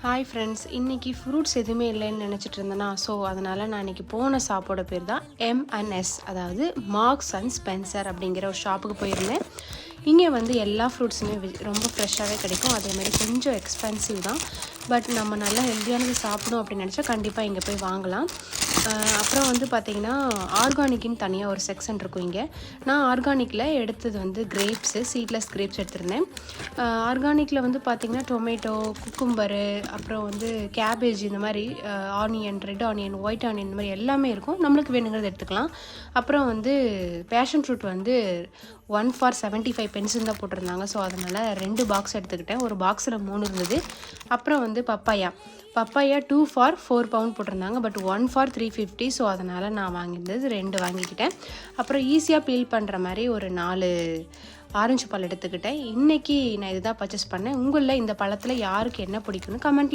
Hi friends, இன்றைக்கி fruits எதுவுமே இல்லைன்னு நினச்சிட்டு இருந்தேன்னா, ஸோ அதனால் நான் இன்றைக்கி போன ஷாப்போட பேர் தான் M&S, அதாவது மார்க்ஸ் அண்ட் ஸ்பென்சர் அப்படிங்கிற ஒரு ஷாப்புக்கு போயிருந்தேன். இங்கே வந்து எல்லா ஃப்ரூட்ஸுமே ரொம்ப ஃப்ரெஷ்ஷாகவே கிடைக்கும். அதேமாதிரி கொஞ்சம் எக்ஸ்பென்சிவ் தான், பட் நம்ம நல்லா ஹெல்த்தியானது சாப்பிடணும் அப்படின்னு நினச்சா கண்டிப்பாக இங்கே போய் வாங்கலாம். அப்புறம் வந்து பார்த்திங்கன்னா ஆர்கானிக்குன்னு தனியாக ஒரு செக்ஷன் இருக்கும் இங்கே. நான் ஆர்கானிக்கில் எடுத்தது வந்து கிரேப்ஸு, சீட்லெஸ் கிரேப்ஸ் எடுத்திருந்தேன். ஆர்கானிக்கில் வந்து பார்த்திங்கன்னா டொமேட்டோ, குக்கும்பரு, அப்புறம் வந்து கேபேஜ், இந்த மாதிரி onion, red onion, white onion, இந்த மாதிரி எல்லாமே இருக்கும். நம்மளுக்கு வேணுங்கிறது எடுத்துக்கலாம். அப்புறம் வந்து பேஷன் ஃப்ரூட் வந்து 1 for 75 பென்சில் தான் போட்டிருந்தாங்க. ஸோ அதனால் 2 பாக்ஸ் எடுத்துக்கிட்டேன். ஒரு பாக்ஸில் 3 இருந்தது. அப்புறம் வந்து பப்பாயா 2 for 4 பவுண்ட் போட்டிருந்தாங்க, பட் 1 for 350. ஸோ அதனால் நான் வாங்கியிருந்தது 2 வாங்கிக்கிட்டேன். அப்புறம் ஈஸியாக பீல் பண்ணுற மாதிரி ஒரு 4 ஆரஞ்சு பழம் எடுத்துக்கிட்டேன். இன்றைக்கி நான் இதுதான் பர்ச்சேஸ் பண்ணேன். உங்களில் இந்த பழத்தில் யாருக்கு என்ன பிடிக்குன்னு கமெண்ட்